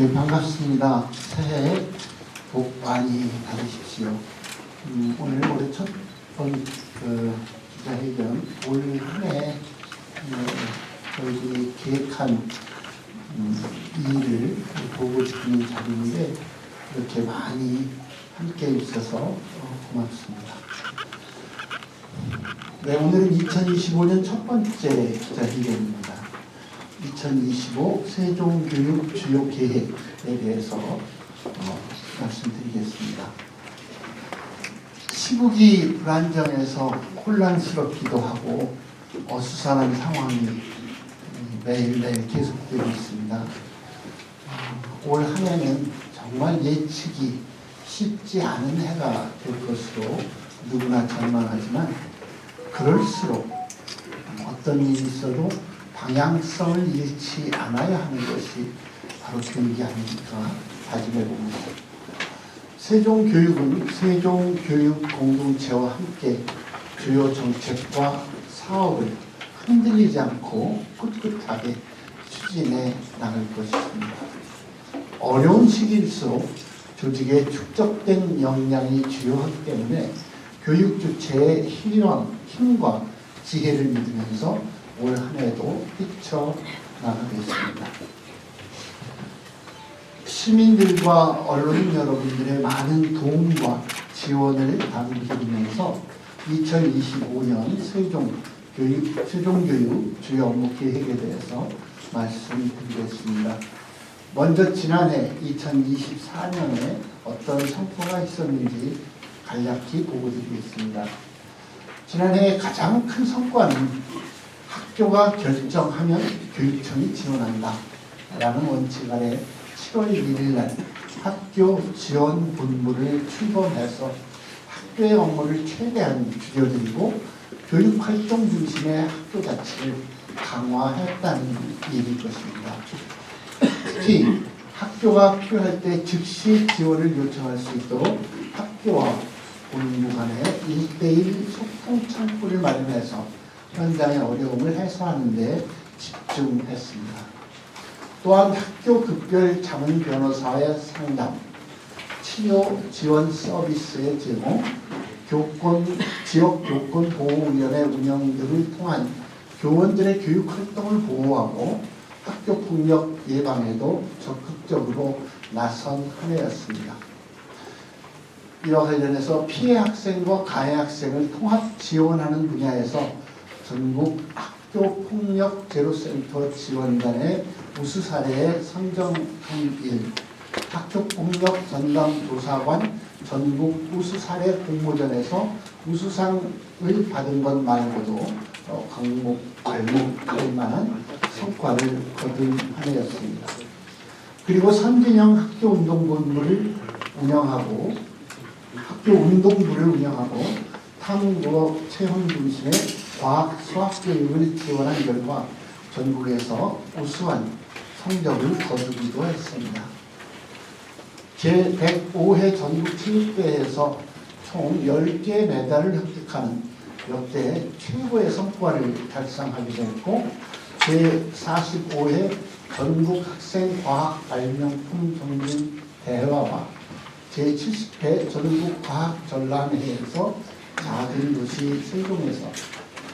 네, 반갑습니다. 새해 복 많이 받으십시오. 오늘 올해 첫 기자회견, 올 한해 저희들이 계획한 일을 보고 싶은 자리인데 이렇게 많이 함께 해주셔서 고맙습니다. 네, 오늘은 2025년 첫 번째 기자회견입니다. 2025 세종교육 주요 계획에 대해서 말씀드리겠습니다. 시국이 불안정해서 혼란스럽기도 하고 어수선한 상황이 매일매일 계속되고 있습니다. 올 한 해는 정말 예측이 쉽지 않은 해가 될 것으로 누구나 전망하지만 그럴수록 어떤 일이 있어도 방향성을 잃지 않아야 하는 것이 바로 교육이 아닐까 다짐해 봅니다. 세종교육은 세종교육 공동체와 함께 주요 정책과 사업을 흔들리지 않고 꿋꿋하게 추진해 나갈 것입니다. 어려운 시기일수록 조직에 축적된 역량이 주요하기 때문에 교육 주체의 힘과 지혜를 믿으면서 올 한 해도 뛰쳐나가겠습니다. 시민들과 언론인 여러분들의 많은 도움과 지원을 당기면서 2025년 세종교육 주요 업무 계획에 대해서 말씀드리겠습니다. 먼저 지난해 2024년에 어떤 성과가 있었는지 간략히 보고드리겠습니다. 지난해 가장 큰 성과는 학교가 결정하면 교육청이 지원한다 라는 원칙 아래 7월 1일 날 학교 지원 본부를 출범해서 학교의 업무를 최대한 줄여들이고 교육활동 중심의 학교 자체를 강화했다는 일일 것입니다. 특히 학교가 필요할 때 즉시 지원을 요청할 수 있도록 학교와 본부 간에 1:1 소통 창구를 마련해서 현장의 어려움을 해소하는 데 집중했습니다. 또한 학교 급별 자문 변호사의 상담, 치료 지원 서비스의 제공, 지역 교권 보호위원회 운영 등을 통한 교원들의 교육 활동을 보호하고 학교 폭력 예방에도 적극적으로 나선 한 해였습니다. 이와 관련해서 피해 학생과 가해 학생을 통합 지원하는 분야에서 전국 학교폭력 제로센터 지원단의 우수 사례에 선정한 일, 학교폭력 전담조사관 전국 우수 사례 공모전에서 우수상을 받은 것 말고도 괄목할 만한 성과를 거둔 한 해였습니다. 그리고 선진형 학교운동부를 운영하고 탐구어 체험 중심의 과학 수학 교육을 지원한 결과 전국에서 우수한 성적을 거두기도 했습니다. 제105회 전국 체육대회에서 총 10개의 메달을 획득하는 역대 최고의 성과를 달성하기도 했고 제45회 전국 학생 과학 발명품 경진 대회와 제70회 전국 과학 전람회에서 작은 도시 세종에서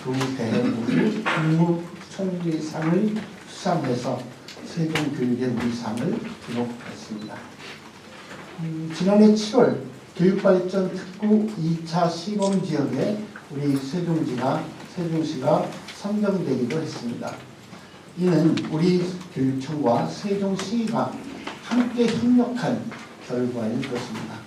두 대회 모두 국무총리상을 수상해서 세종교육의 우수상을 기록했습니다. 지난해 7월 교육발전 특구 2차 시범지역에 우리 세종시가 선정되기도 했습니다. 이는 우리 교육청과 세종시가 함께 협력한 결과일 것입니다.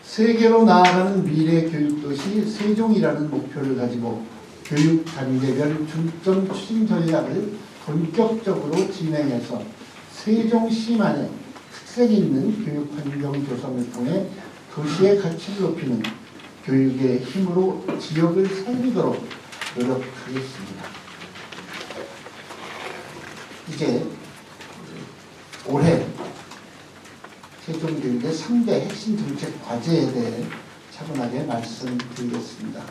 세계로 나아가는 미래 교육도시 세종이라는 목표를 가지고 교육 단계별 중점 추진 전략을 본격적으로 진행해서 세종시만의 특색 있는 교육 환경 조성을 통해 도시의 가치를 높이는 교육의 힘으로 지역을 살리도록 노력하겠습니다. 이제 올해 세종교육의 3대 핵심 정책 과제에 대해 차분하게 말씀드리겠습니다.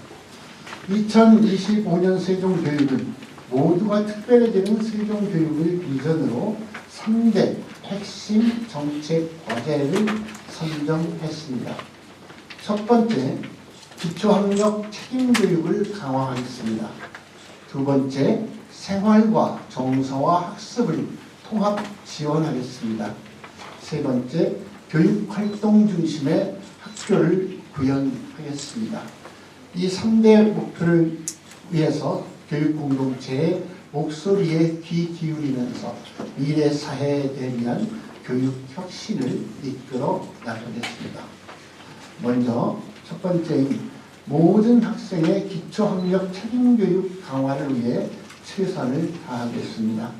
2025년 세종교육은 모두가 특별해지는 세종교육을 비전으로 3대 핵심 정책 과제를 선정했습니다. 첫 번째, 기초학력 책임교육을 강화하겠습니다. 두 번째, 생활과 정서와 학습을 통합 지원하겠습니다. 세 번째, 교육활동 중심의 학교를 구현하겠습니다. 이 3대 목표를 위해서 교육공동체의 목소리에 귀 기울이면서 미래 사회에 대한 교육 혁신을 이끌어 나가겠습니다. 먼저 첫 번째인 모든 학생의 기초학력 책임교육 강화를 위해 최선을 다하겠습니다.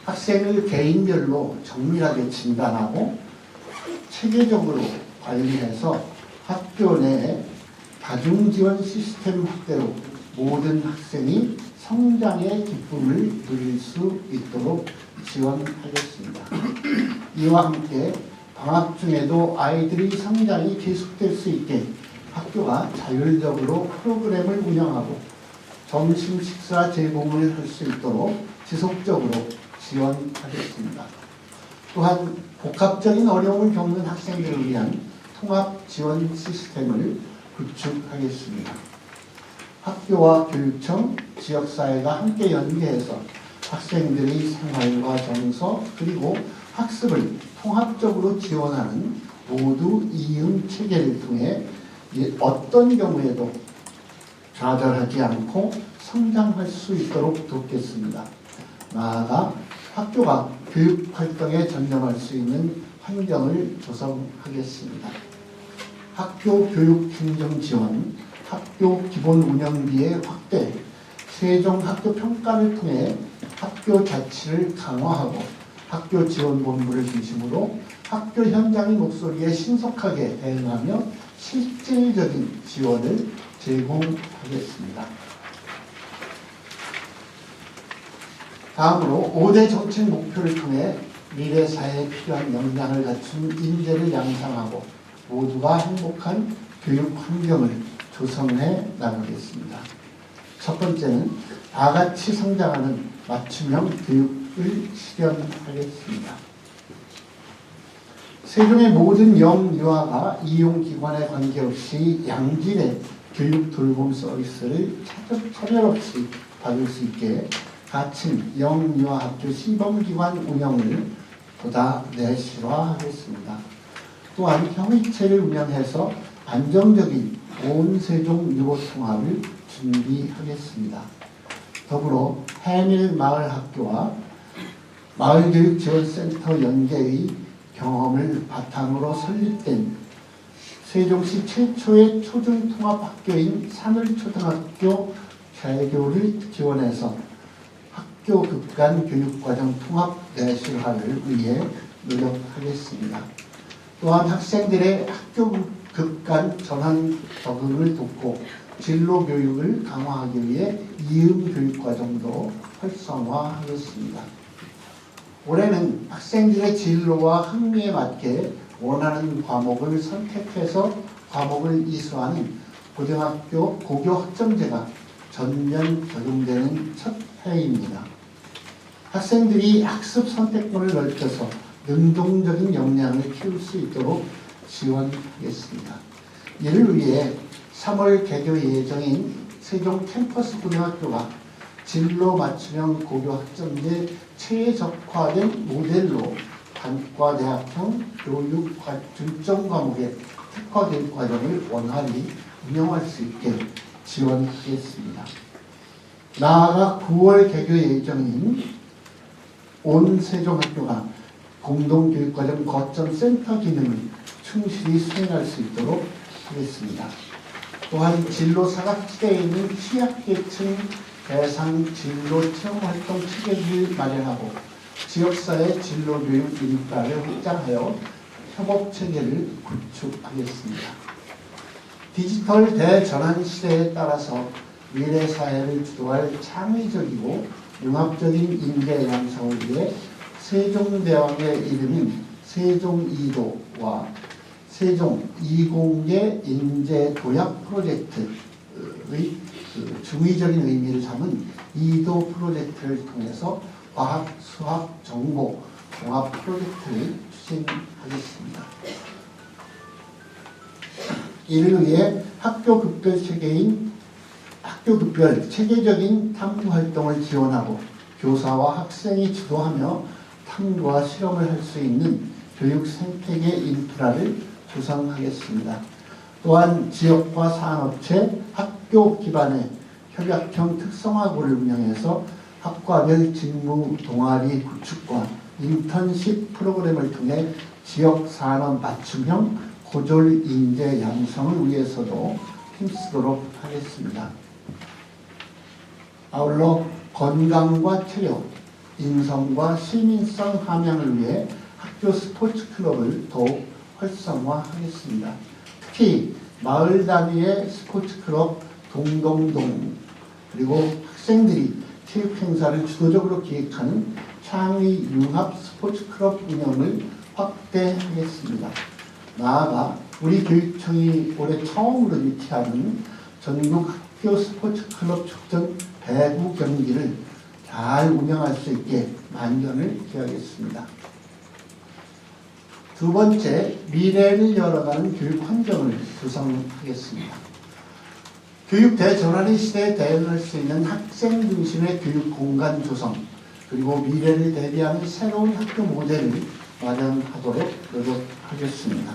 학생을 개인별로 정밀하게 진단하고 체계적으로 관리해서 학교 내 다중지원 시스템 확대로 모든 학생이 성장의 기쁨을 누릴 수 있도록 지원하겠습니다. 이와 함께 방학 중에도 아이들의 성장이 계속될 수 있게 학교가 자율적으로 프로그램을 운영하고 점심 식사 제공을 할 수 있도록 지속적으로 지원하겠습니다. 또한 복합적인 어려움을 겪는 학생들을 위한 통합 지원 시스템을 구축하겠습니다. 학교와 교육청, 지역사회가 함께 연계해서 학생들의 생활과 정서 그리고 학습을 통합적으로 지원하는 모두 이응 체계를 통해 어떤 경우에도 좌절하지 않고 성장할 수 있도록 돕겠습니다. 나아가 학교가 교육활동에 전념할 수 있는 환경을 조성하겠습니다. 학교 교육 행정 지원, 학교 기본 운영비의 확대, 세종 학교 평가를 통해 학교 자치를 강화하고 학교 지원본부를 중심으로 학교 현장의 목소리에 신속하게 대응하며 실질적인 지원을 제공하겠습니다. 다음으로 5대 정책 목표를 통해 미래 사회에 필요한 역량을 갖춘 인재를 양성하고 모두가 행복한 교육 환경을 조성해 나가겠습니다. 첫 번째는 다 같이 성장하는 맞춤형 교육을 실현하겠습니다. 세종의 모든 영유아가 이용기관에 관계없이 양질의 교육 돌봄 서비스를 차별 없이 받을 수 있게 가칭 영유아학교 시범기관 운영을 보다 내실화하겠습니다. 또한 형의체를 운영해서 안정적인 온 세종 유보 통합을 준비하겠습니다. 더불어 해밀마을학교와 마을교육지원센터 연계의 경험을 바탕으로 설립된 세종시 최초의 초중통합학교인 산울초등학교 개교를 지원해서 학교 급간 교육과정 통합 내실화를 위해 노력하겠습니다. 또한 학생들의 학교 급간 전환 적응을 돕고 진로 교육을 강화하기 위해 이음 교육과정도 활성화하겠습니다. 올해는 학생들의 진로와 흥미에 맞게 원하는 과목을 선택해서 과목을 이수하는 고등학교 고교 학점제가 전면 적용되는 첫 해입니다. 학생들이 학습 선택권을 넓혀서 능동적인 역량을 키울 수 있도록 지원하겠습니다. 이를 위해 3월 개교 예정인 세종 캠퍼스 고등학교가 진로 맞춤형 고교 학점제 최적화된 모델로 단과대학형 교육 중점 과목의 특화 교육 과정을 원활히 운영할 수 있게 지원하겠습니다. 나아가 9월 개교 예정인 온 세종학교가 공동교육과정 거점 센터 기능을 충실히 수행할 수 있도록 하겠습니다. 또한 진로 사각지대에 있는 취약계층 대상 진로 체험활동 체계를 마련하고 지역사회 진로교육 인프라를 확장하여 협업체계를 구축하겠습니다. 디지털 대전환 시대에 따라서 미래사회를 주도할 창의적이고 융합적인 인재 양성을 위해 세종대왕의 이름인 세종2도와 세종 20개 인재 도약 프로젝트의 중의적인 의미를 담은 2도 프로젝트를 통해서 과학, 수학, 정보, 종합 프로젝트를 추진하겠습니다. 이를 위해 학교급별 체계적인 탐구 활동을 지원하고 교사와 학생이 주도하며 탐구와 실험을 할 수 있는 교육 생태계 인프라를 조성하겠습니다. 또한 지역과 산업체, 학교 기반의 협약형 특성화고를 운영해서 학과별 직무 동아리 구축과 인턴십 프로그램을 통해 지역 산업 맞춤형 고졸 인재 양성을 위해서도 힘쓰도록 하겠습니다. 아울러 건강과 체력, 인성과 시민성 함양을 위해 학교 스포츠 클럽을 더욱 활성화하겠습니다. 특히 마을 단위의 스포츠 클럽 동동동, 그리고 학생들이 체육 행사를 주도적으로 기획하는 창의 융합 스포츠 클럽 운영을 확대하겠습니다. 나아가 우리 교육청이 올해 처음으로 유치하는 전국 학교 스포츠 클럽 축전 배구 경기를 잘 운영할 수 있게 만전을 기하겠습니다. 두 번째, 미래를 열어가는 교육 환경을 조성하겠습니다. 교육 대전환의 시대에 대응할 수 있는 학생 중심의 교육 공간 조성, 그리고 미래를 대비하는 새로운 학교 모델을 마련하도록 노력하겠습니다.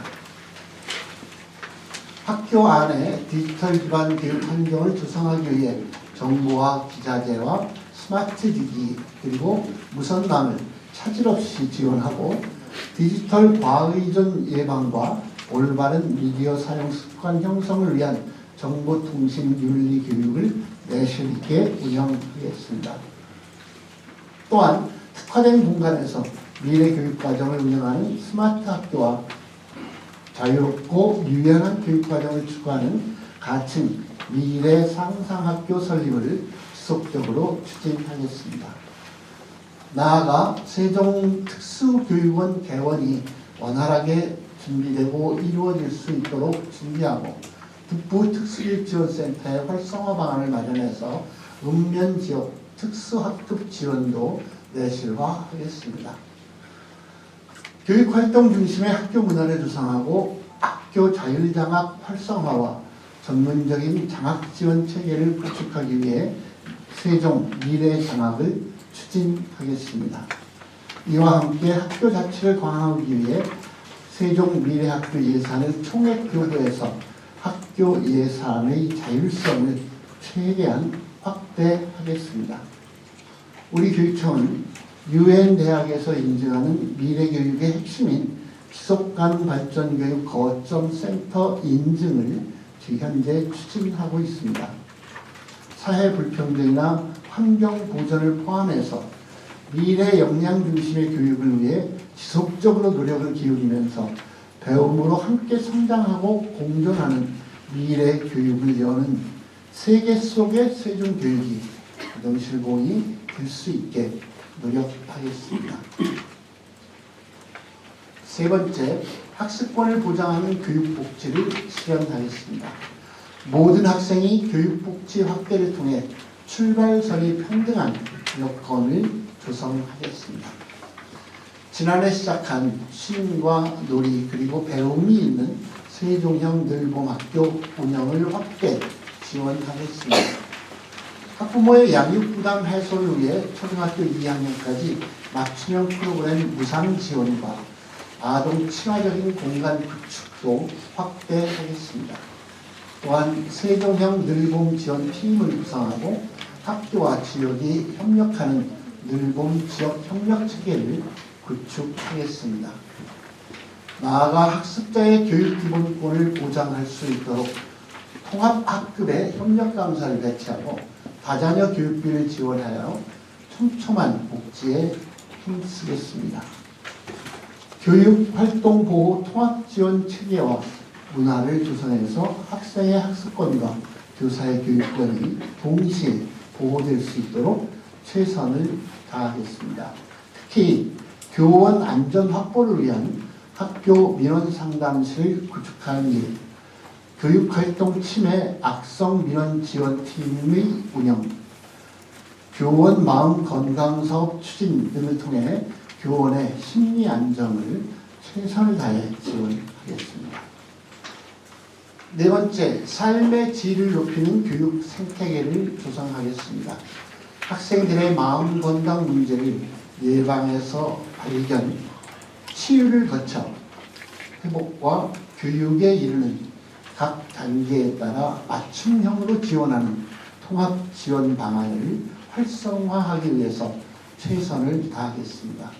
학교 안에 디지털 기반 교육 환경을 조성하기 위해 정보화 기자재와 스마트 기기, 그리고 무선망을 차질 없이 지원하고 디지털 과의존 예방과 올바른 미디어 사용 습관 형성을 위한 정보통신 윤리 교육을 내실 있게 운영하겠습니다. 또한 특화된 공간에서 미래 교육 과정을 운영하는 스마트 학교와 자유롭고 유연한 교육 과정을 추구하는 가칭 미래 상상학교 설립을 지속적으로 추진하겠습니다. 나아가 세종 특수교육원 개원이 원활하게 준비되고 이루어질 수 있도록 준비하고 북부 특수교육지원센터의 활성화 방안을 마련해서 읍면지역 특수학급 지원도 내실화하겠습니다. 교육활동 중심의 학교 문화를 조성하고 학교 자율장학 활성화와 전문적인 장학지원 체계를 구축하기 위해 세종 미래장학을 추진하겠습니다. 이와 함께 학교 자치를 강화하기 위해 세종 미래학교 예산을 총액교부해서 학교 예산의 자율성을 최대한 확대하겠습니다. 우리 교육청은 UN 대학에서 인증하는 미래교육의 핵심인 지속가능 발전교육 거점 센터 인증을 현재 추진하고 있습니다. 사회 불평등이나 환경 보전을 포함해서 미래 역량 중심의 교육을 위해 지속적으로 노력을 기울이면서 배움으로 함께 성장하고 공존하는 미래 교육을 여는 세계 속의 세종교육이 명실공히 될 수 있게 노력하겠습니다. 세 번째, 학습권을 보장하는 교육복지를 실현하겠습니다. 모든 학생이 교육복지 확대를 통해 출발선이 평등한 여건을 조성하겠습니다. 지난해 시작한 쉼과 놀이 그리고 배움이 있는 세종형 늘봄학교 운영을 확대 지원하겠습니다. 학부모의 양육부담 해소를 위해 초등학교 2학년까지 맞춤형 프로그램 무상 지원과 아동 친화적인 공간 구축도 확대하겠습니다. 또한 세종형 늘봄 지원 팀을 구성하고 학교와 지역이 협력하는 늘봄 지역 협력 체계를 구축하겠습니다. 나아가 학습자의 교육 기본권을 보장할 수 있도록 통합학급의 협력 강사를 배치하고 다자녀 교육비를 지원하여 촘촘한 복지에 힘쓰겠습니다. 교육활동보호 통합지원 체계와 문화를 조성해서 학생의 학습권과 교사의 교육권이 동시에 보호될 수 있도록 최선을 다하겠습니다. 특히 교원 안전 확보를 위한 학교 민원 상담실을 구축하는 일, 교육활동 침해 악성 민원 지원팀의 운영, 교원 마음 건강 사업 추진 등을 통해 교원의 심리 안정을 최선을 다해 지원하겠습니다. 네 번째, 삶의 질을 높이는 교육 생태계를 조성하겠습니다. 학생들의 마음 건강 문제를 예방에서 발견, 치유를 거쳐 회복과 교육에 이르는 각 단계에 따라 맞춤형으로 지원하는 통합 지원 방안을 활성화하기 위해서 최선을 다하겠습니다.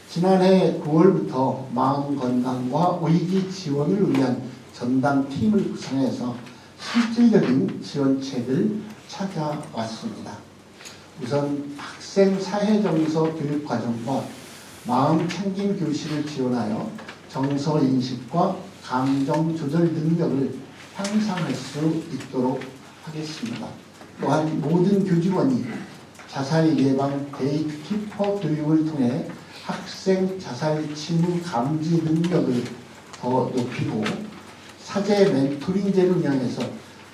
지난해 9월부터 마음 건강과 위기 지원을 위한 전담팀을 구성해서 실질적인 지원책을 찾아왔습니다. 우선 학생 사회정서 교육과정과 마음챙김 교실을 지원하여 정서인식과 감정조절 능력을 향상할 수 있도록 하겠습니다. 또한 모든 교직원이 자살 예방 게이트키퍼 교육을 통해 학생 자살 징후 감지 능력을 더 높이고 사제 멘토링제를 운영해서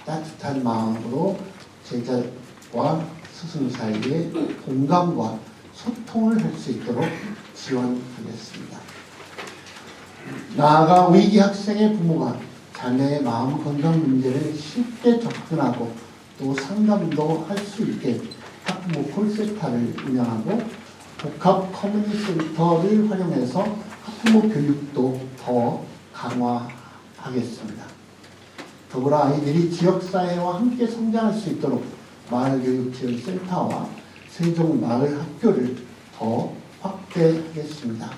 따뜻한 마음으로 제자와 스승 사이에 공감과 소통을 할 수 있도록 지원하겠습니다. 나아가 위기 학생의 부모가 자녀의 마음 건강 문제를 쉽게 접근하고 또 상담도 할 수 있게 학부모 콜센터를 운영하고 복합 커뮤니티 센터를 활용해서 학부모 교육도 더 강화하겠습니다. 더불어 아이들이 지역사회와 함께 성장할 수 있도록 마을교육지원센터와 세종마을학교를 더 확대하겠습니다.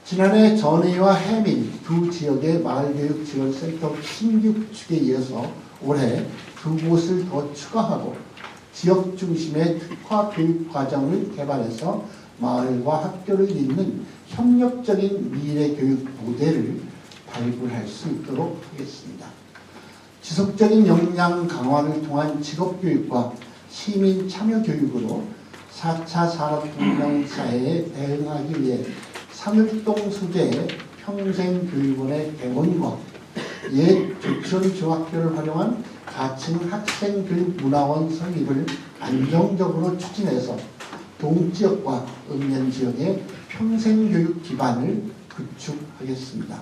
지난해 전의와 해민 두 지역의 마을교육지원센터 신규 구축에 이어서 올해 두 곳을 더 추가하고 지역 중심의 특화 교육 과정을 개발해서 마을과 학교를 잇는 협력적인 미래 교육 모델을 발굴할 수 있도록 하겠습니다. 지속적인 역량 강화를 통한 직업교육과 시민 참여 교육으로 4차 산업혁명 사회에 대응하기 위해 삼일동 소재의 평생교육원의 개원과 옛 조천 중학교를 활용한 4층 학생교육문화원 설립을 안정적으로 추진해서 동지역과 읍면지역의 평생교육 기반을 구축하겠습니다.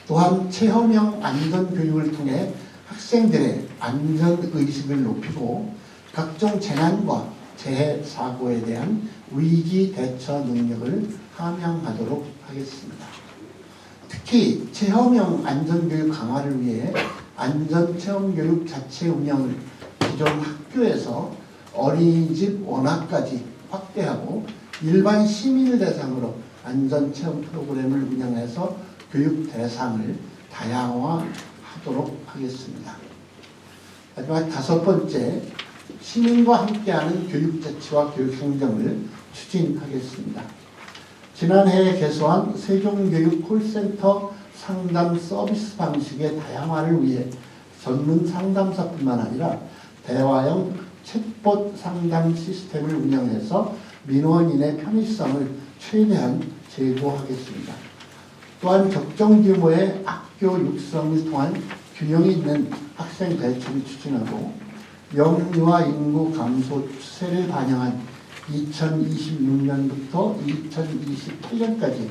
또한 체험형 안전교육을 통해 학생들의 안전의식을 높이고 각종 재난과 재해 사고에 대한 위기 대처 능력을 함양하도록 하겠습니다. 특히 체험형 안전교육 강화를 위해 안전체험교육 자체 운영을 기존 학교에서 어린이집 원학까지 확대하고 일반 시민을 대상으로 안전체험 프로그램을 운영해서 교육 대상을 다양화하도록 하겠습니다. 마지막 다섯 번째, 시민과 함께하는 교육자치와 교육행정을 추진하겠습니다. 지난해 개소한 세종교육 콜센터 상담 서비스 방식의 다양화를 위해 전문 상담사뿐만 아니라 대화형 챗봇 상담 시스템을 운영해서 민원인의 편의성을 최대한 제고하겠습니다. 또한 적정 규모의 학교 육성을 통한 균형 있는 학생 배치를 추진하고 영유아 인구 감소 추세를 반영한 2026년부터 2028년까지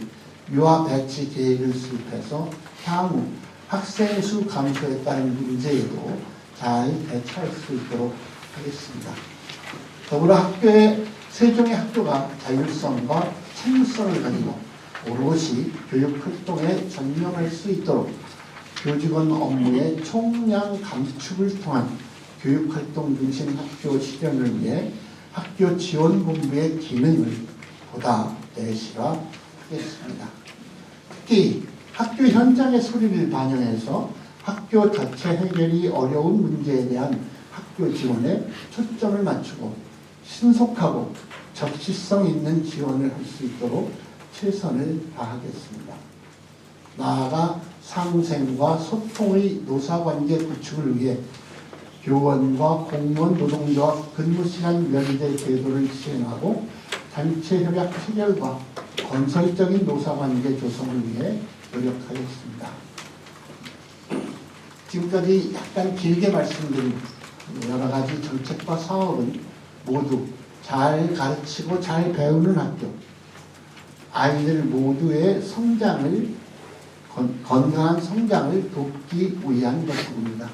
유아 배치 계획을 수립해서 향후 학생 수 감소에 따른 문제에도 잘 대처할 수 있도록 하겠습니다. 더불어 세종의 학교가 자율성과 책무성을 가지고 오롯이 교육 활동에 전념할 수 있도록 교직원 업무의 총량 감축을 통한 교육활동 중심 학교 실현을 위해 학교 지원본부의 기능을 보다 내실화하겠습니다. 특히 학교 현장의 소리를 반영해서 학교 자체 해결이 어려운 문제에 대한 학교 지원에 초점을 맞추고 신속하고 적시성 있는 지원을 할 수 있도록 최선을 다하겠습니다. 나아가 상생과 소통의 노사관계 구축을 위해 교원과 공무원 노동조합 근무시간 면제 제도를 시행하고 단체 협약 체결과 건설적인 노사관계 조성을 위해 노력하겠습니다. 지금까지 약간 길게 말씀드린 여러 가지 정책과 사업은 모두 잘 가르치고 잘 배우는 학교, 아이들 모두의 성장을 건강한 성장을 돕기 위한 것입니다.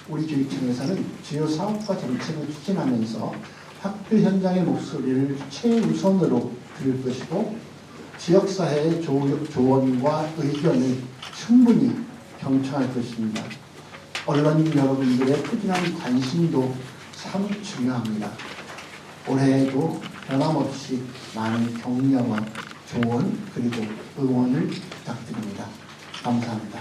우리 교육청에서는 주요 사업과 정책을 추진하면서 학교 현장의 목소리를 최우선으로 들을 것이고 지역사회의 조언과 의견을 충분히 경청할 것입니다. 언론인 여러분들의 꾸준한 관심도 참 중요합니다. 올해에도 변함없이 많은 격려와 조언 그리고 응원을 부탁드립니다. 감사합니다.